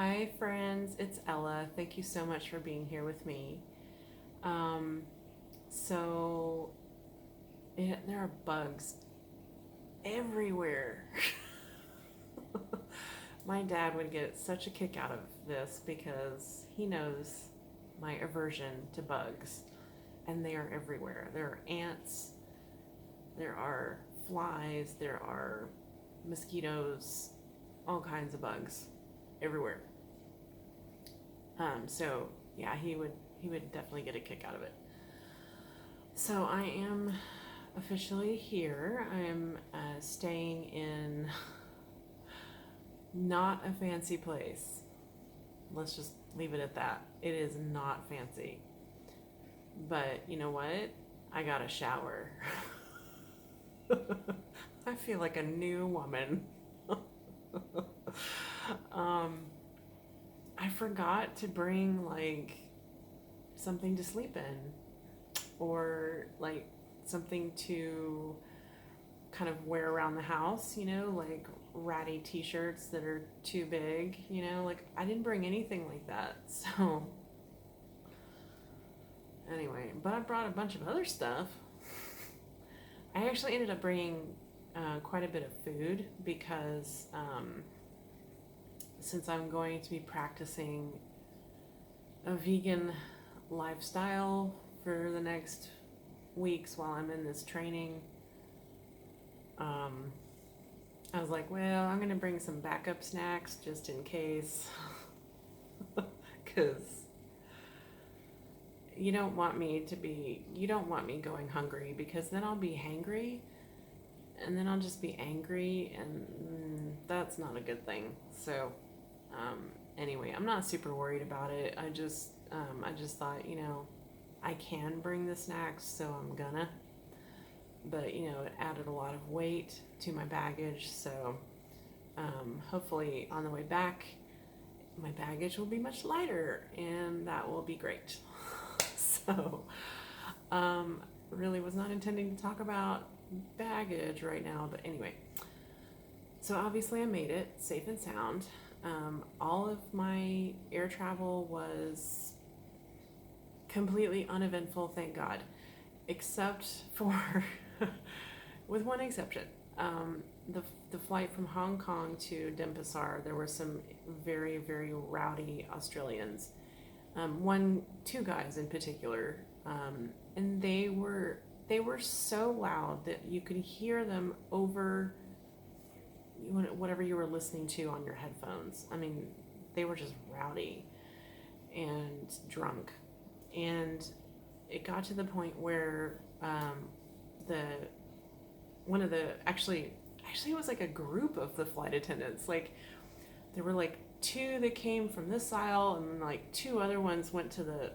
Hi, friends. It's Ella. Thank you so much for being here with me. Um, so, there are bugs everywhere. My dad would get such a kick out of this because he knows my aversion to bugs, and they are everywhere. There are ants, there are flies, there are mosquitoes, all kinds of bugs everywhere. So yeah, he would definitely get a kick out of it. So I am officially here. I am staying in not a fancy place. Let's just leave it at that. It is not fancy. But you know what? I got a shower. I feel like a new woman. um, I forgot to bring like something to sleep in or like something to kind of wear around the house, like ratty t-shirts that are too big, like I didn't bring anything like that. So, anyway, but I brought a bunch of other stuff. I actually ended up bringing quite a bit of food because since I'm going to be practicing a vegan lifestyle for the next weeks while I'm in this training, um, I was like, well, I'm going to bring some backup snacks just in case. Because you don't want me going hungry because then I'll be hangry and then I'll just be angry and that's not a good thing. So, um, anyway, I'm not super worried about it. I just thought, I can bring the snacks, so I'm gonna. But, it added a lot of weight to my baggage, so hopefully on the way back, my baggage will be much lighter, and that will be great. So, really was not intending to talk about baggage right now, but anyway. So obviously I made it safe and sound. All of my air travel was completely uneventful, thank God, except for, with one exception. The flight from Hong Kong to Denpasar, there were some very, very rowdy Australians. Two guys in particular, and they were so loud that you could hear them over whatever you were listening to on your headphones. I mean, they were just rowdy and drunk, and it got to the point where the one of the actually it was like a group of the flight attendants. Like there were like two that came from this aisle, and like two other ones went to the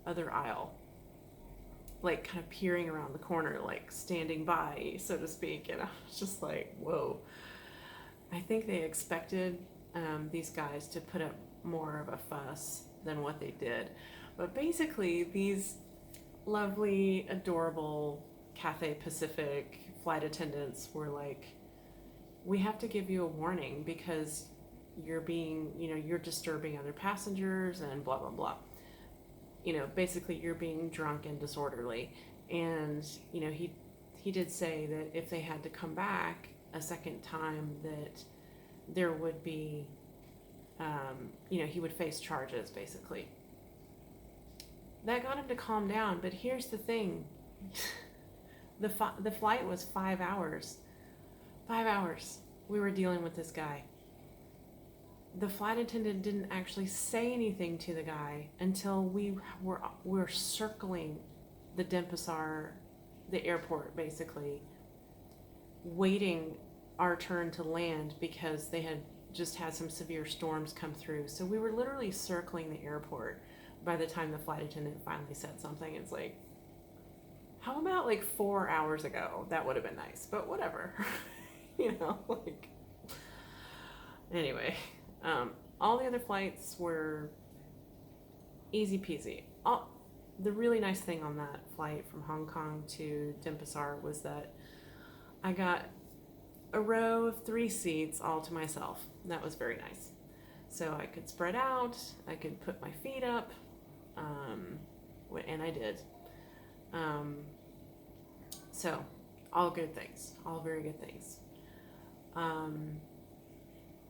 other aisle, like kind of peering around the corner, like standing by, so to speak. And I was just like, whoa. I think they expected these guys to put up more of a fuss than what they did. But basically, these lovely, adorable Cathay Pacific flight attendants were like, we have to give you a warning because you're disturbing other passengers and blah, blah, blah. Basically, you're being drunk and disorderly. And, he did say that if they had to come back a second time, that there would be, he would face charges, basically. That got him to calm down, but here's the thing. The flight was 5 hours. 5 hours we were dealing with this guy. The flight attendant didn't actually say anything to the guy until we were circling the Denpasar, the airport, basically, waiting our turn to land because they had just had some severe storms come through. So we were literally circling the airport by the time the flight attendant finally said something. It's like, how about like 4 hours ago? That would have been nice, but whatever. Like, anyway, all the other flights were easy peasy. The really nice thing on that flight from Hong Kong to Denpasar was that I got a row of 3 seats all to myself. That was very nice. so I could spread out, I could put my feet up, um, and I did. Um, so, all good things, all very good things. Um,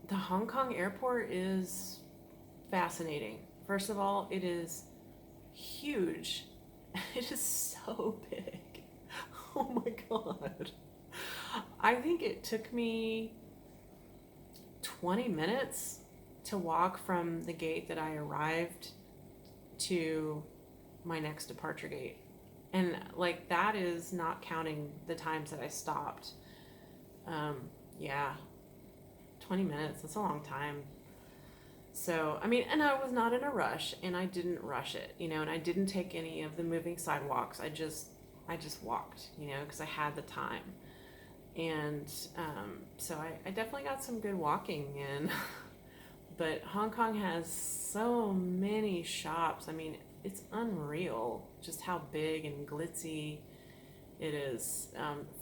the Hong Kong airport is fascinating. First of all, it is huge. It is so big. Oh my God. I think it took me 20 minutes to walk from the gate that I arrived to my next departure gate. And like that is not counting the times that I stopped. Um, yeah, 20 minutes, that's a long time. So, I mean, and I was not in a rush and I didn't rush it, and I didn't take any of the moving sidewalks. I just walked, because I had the time. And so I definitely got some good walking in. But Hong Kong has so many shops. I mean, it's unreal just how big and glitzy it is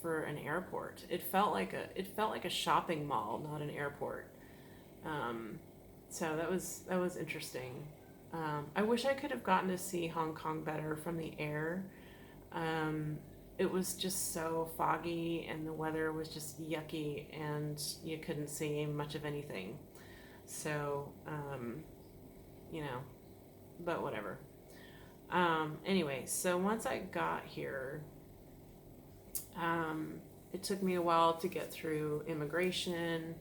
for an airport. It felt like a shopping mall, not an airport. Um, so that was interesting. I wish I could have gotten to see Hong Kong better from the air. Um, it was just so foggy and the weather was just yucky and you couldn't see much of anything. So, you know, but whatever. Anyway, so once I got here, um, it took me a while to get through immigration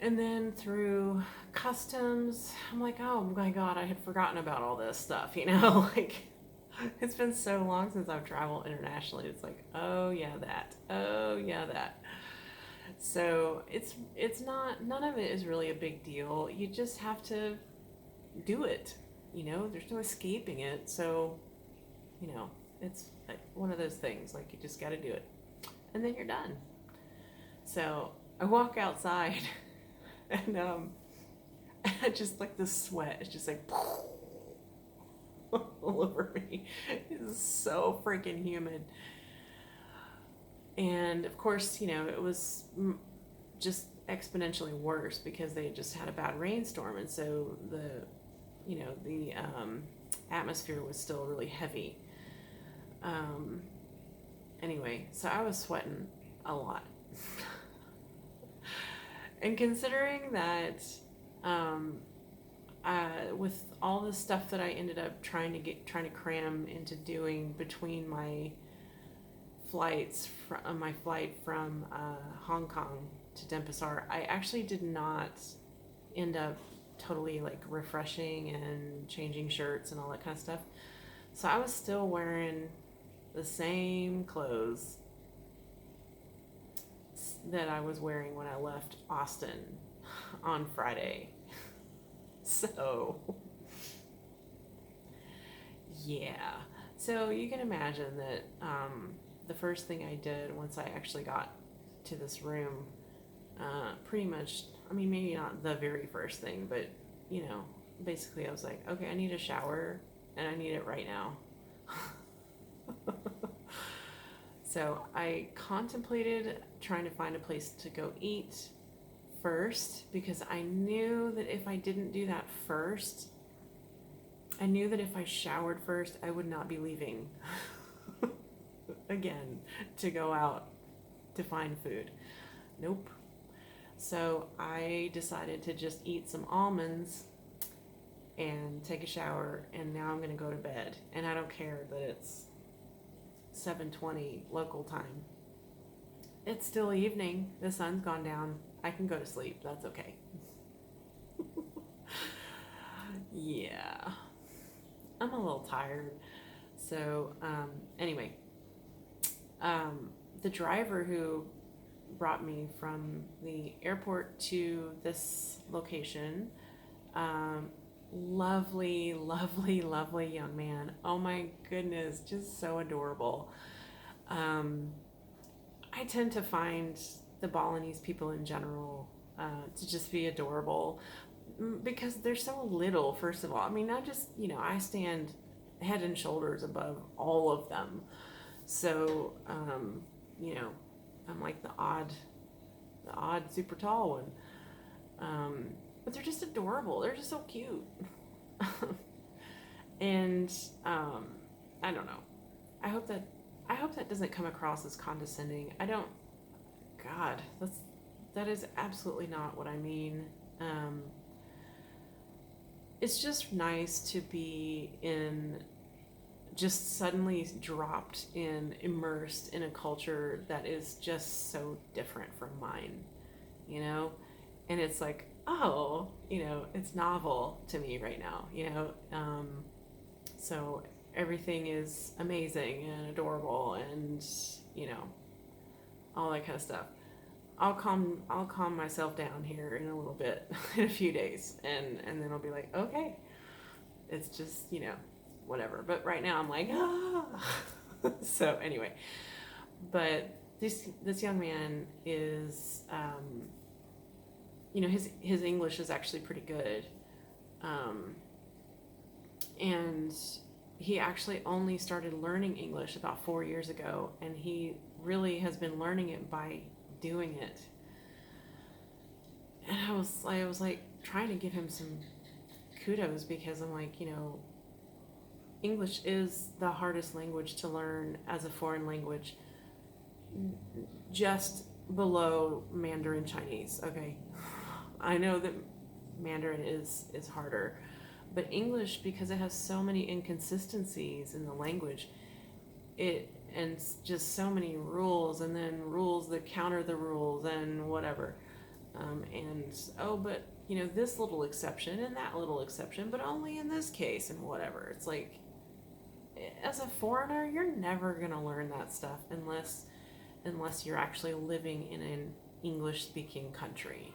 and then through customs. I'm like, oh my God, I had forgotten about all this stuff, like it's been so long since I've traveled internationally. It's like, oh yeah, that. Oh yeah, that. So it's not none of it is really a big deal. You just have to do it. There's no escaping it. So, you know, it's like one of those things. Like you just got to do it, and then you're done. So I walk outside, and I just like the sweat is just like all over me. It's so freaking humid. And of course, it was just exponentially worse because they just had a bad rainstorm, and so the atmosphere was still really heavy. Um, anyway, so I was sweating a lot, and considering that, um, with all the stuff that I ended up trying to cram into doing between my flight from Hong Kong to Denpasar, I actually did not end up totally like refreshing and changing shirts and all that kind of stuff. So I was still wearing the same clothes that I was wearing when I left Austin on Friday. So, yeah. So you can imagine that the first thing I did once I actually got to this room, pretty much, I mean, maybe not the very first thing, but, basically I was like, okay, I need a shower and I need it right now. So I contemplated trying to find a place to go eat first because I knew that if I didn't do that first, I knew that if I showered first, I would not be leaving again to go out to find food. Nope. So I decided to just eat some almonds and take a shower, and now I'm going to go to bed. And I don't care that it's 7:20 local time. It's still evening. The sun's gone down. I can go to sleep. That's okay. Yeah. I'm a little tired. So, anyway, the driver who brought me from the airport to this location, lovely, lovely, lovely young man. Oh my goodness, just so adorable. Um, I tend to find the Balinese people in general to just be adorable because they're so little, first of all. I mean, I stand head and shoulders above all of them. So, you know, I'm like the odd super tall one. Um, but they're just adorable. They're just so cute. And I don't know. I hope that I hope that doesn't come across as condescending. I don't. God, that is absolutely not what I mean. Um, it's just nice to be in, just suddenly dropped in, immersed in a culture that is just so different from mine, you know? And it's like, oh, it's novel to me right now, you know? So everything is amazing and adorable and, you know, all that kind of stuff. I'll calm myself down here in a little bit in a few days and then I'll be like, okay, it's just, whatever. But right now I'm like, ah. So anyway, but this young man is his English is actually pretty good. And he actually only started learning English about 4 years ago, and he really has been learning it by doing it. And I was like trying to give him some kudos because I'm like, English is the hardest language to learn as a foreign language, just below Mandarin Chinese. Okay, I know that Mandarin is harder, but English, because it has so many inconsistencies in the language, and just so many rules, and then rules that counter the rules and whatever. But this little exception and that little exception, but only in this case and whatever. It's like, as a foreigner, you're never gonna learn that stuff unless you're actually living in an English speaking country.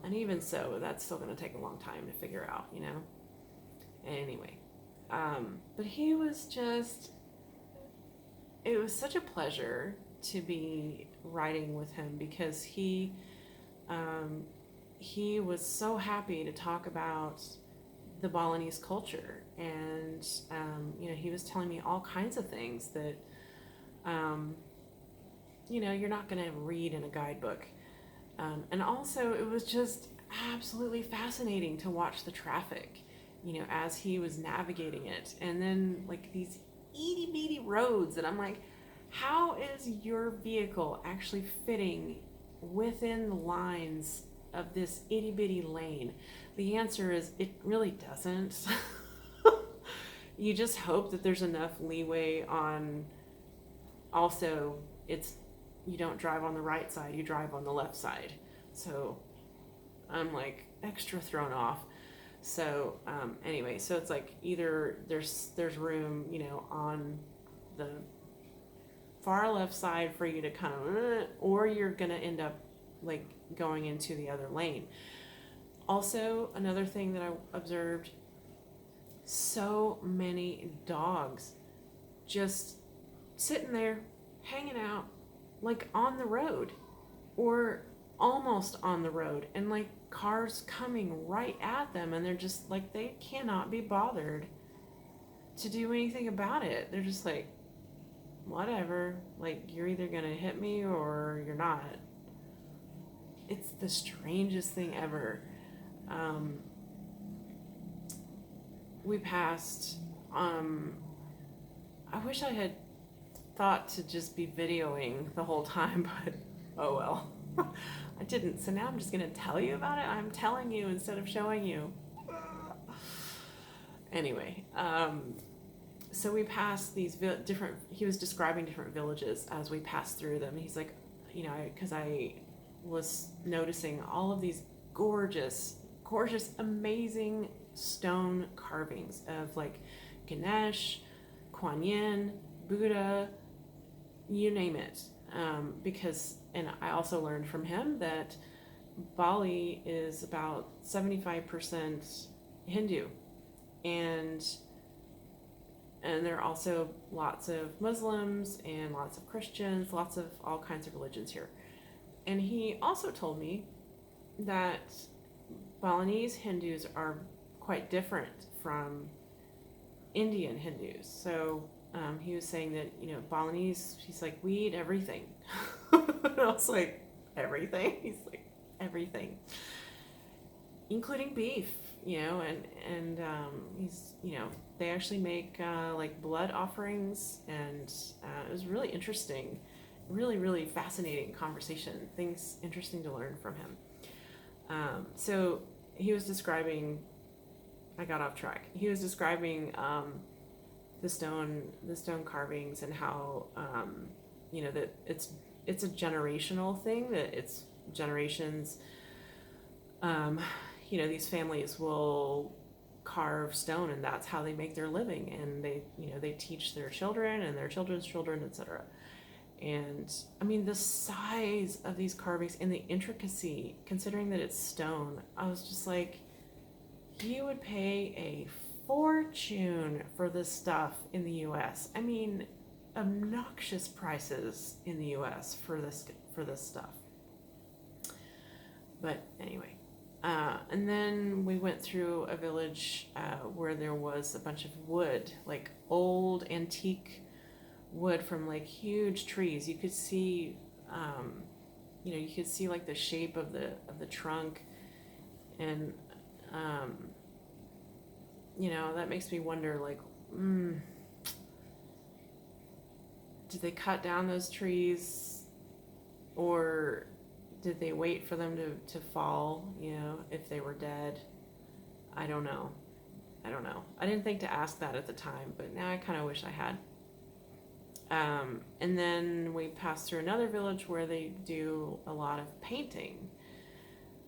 And even so, that's still gonna take a long time to figure out, Anyway, but it was such a pleasure to be writing with him because he was so happy to talk about the Balinese culture, and he was telling me all kinds of things that you're not going to read in a guidebook. And also, it was just absolutely fascinating to watch the traffic, as he was navigating it, and then like these itty bitty roads, and I'm like, how is your vehicle actually fitting within the lines of this itty bitty lane? The answer is it really doesn't. You just hope that there's enough leeway on. Also, you don't drive on the right side, you drive on the left side. So I'm like extra thrown off. So anyway, so it's like either there's room, on the far left side for you to kind of, or you're gonna end up like going into the other lane. Also, another thing that I observed, so many dogs just sitting there hanging out, like on the road or almost on the road, and like cars coming right at them, and they're just like, they cannot be bothered to do anything about it. They're just like, whatever, like, you're either gonna hit me or you're not. It's the strangest thing ever. We passed, I wish I had thought to just be videoing the whole time, but oh well. I didn't, so now I'm just gonna tell you about it. I'm telling you instead of showing you. Anyway, so we passed these different, he was describing different villages as we passed through them. He's like, because I was noticing all of these gorgeous, amazing stone carvings of like Ganesh, Kuan Yin, Buddha, you name it. And I also learned from him that Bali is about 75% Hindu, and there are also lots of Muslims and lots of Christians, lots of all kinds of religions here. And he also told me that Balinese Hindus are quite different from Indian Hindus. So he was saying that, Balinese, he's like, we eat everything. And I was like, everything? He's like, everything. including beef, and he's, they actually make like blood offerings, and it was really interesting, really, really fascinating conversation, things interesting to learn from him. So he was describing, I got off track. He was describing the stone carvings, and how that it's a generational thing, that it's generations. um, these families will carve stone, and that's how they make their living, and they teach their children and their children's children, etc. And I mean, the size of these carvings and the intricacy, considering that it's stone, I was just like, you would pay a fortune for this stuff in the US. I mean, obnoxious prices in the US for this stuff. But anyway, and then we went through a village where there was a bunch of wood, like old antique wood from like huge trees. You could see, like the shape of the trunk, and that makes me wonder, like, did they cut down those trees, or did they wait for them to fall, if they were dead? I don't know. I didn't think to ask that at the time, but now I kind of wish I had. And then we passed through another village where they do a lot of painting.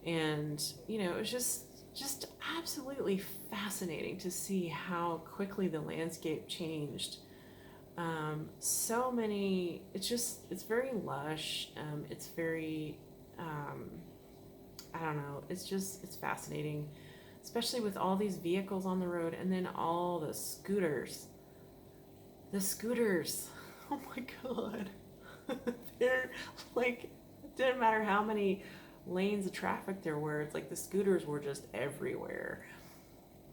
And, it was just absolutely fascinating to see how quickly the landscape changed. So many, it's very lush. It's very, I don't know, it's fascinating, especially with all these vehicles on the road, and then all the scooters. Oh my God. They're like, it didn't matter how many lanes of traffic there were, it's like the scooters were just everywhere.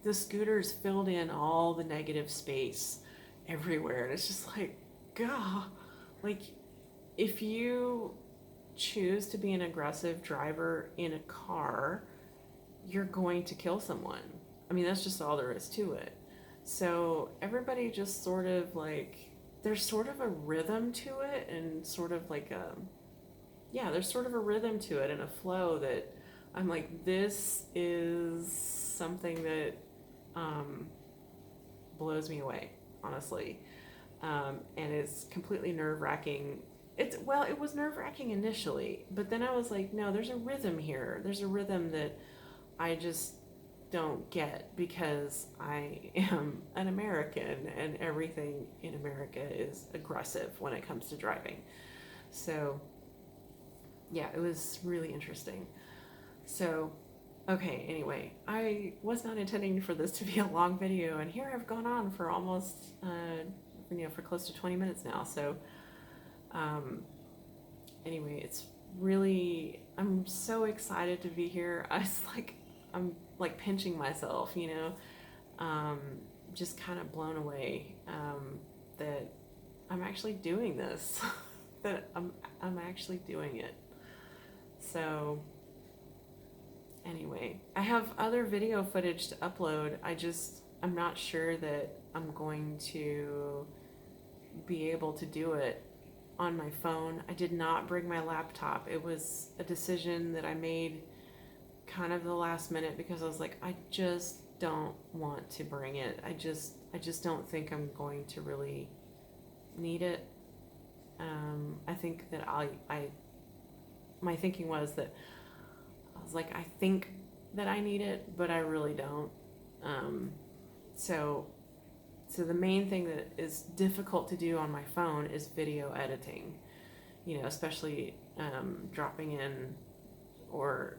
The scooters filled in all the negative space everywhere, and it's just like, God, like, if you choose to be an aggressive driver in a car, you're going to kill someone. I mean, that's just all there is to it. So everybody just sort of like, there's sort of a rhythm to it, and sort of like there's sort of a rhythm to it and a flow that I'm like, this is something that blows me away, honestly. And it's completely nerve-wracking. It was nerve-wracking initially, but then I was like, no, there's a rhythm here. There's a rhythm that I just don't get, because I am an American, and everything in America is aggressive when it comes to driving. So yeah, it was really interesting. So, okay, anyway, I was not intending for this to be a long video, and here I've gone on for almost, for close to 20 minutes now. So, anyway, it's really, I'm so excited to be here. I'm like pinching myself, just kind of blown away, that I'm actually doing this, that I'm actually doing it. So anyway, I have other video footage to upload. I'm not sure that I'm going to be able to do it on my phone. I did not bring my laptop. It was a decision that I made kind of the last minute, because I was like, I just don't want to bring it. I just don't think I'm going to really need it. I think that my thinking was that I was like, I think that I need it, but I really don't. So the main thing that is difficult to do on my phone is video editing, especially dropping in, or,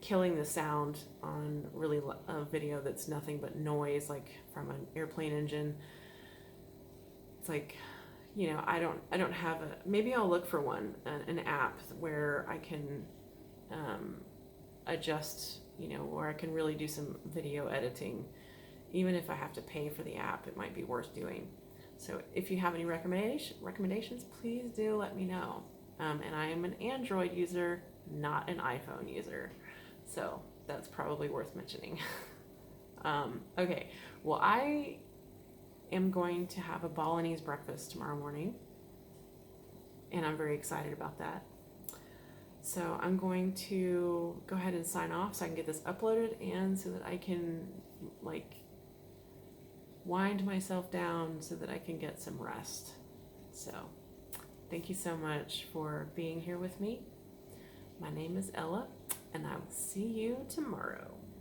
killing the sound on really a video that's nothing but noise, like from an airplane engine. It's like, I don't have maybe I'll look for an app where I can adjust, where I can really do some video editing. Even if I have to pay for the app, it might be worth doing. So if you have any recommendations, please do let me know. And I am an Android user, not an iPhone user. So that's probably worth mentioning. Okay, well, I am going to have a Balinese breakfast tomorrow morning, and I'm very excited about that. So I'm going to go ahead and sign off so I can get this uploaded and so that I can like wind myself down so that I can get some rest. So thank you so much for being here with me. My name is Ella, and I will see you tomorrow.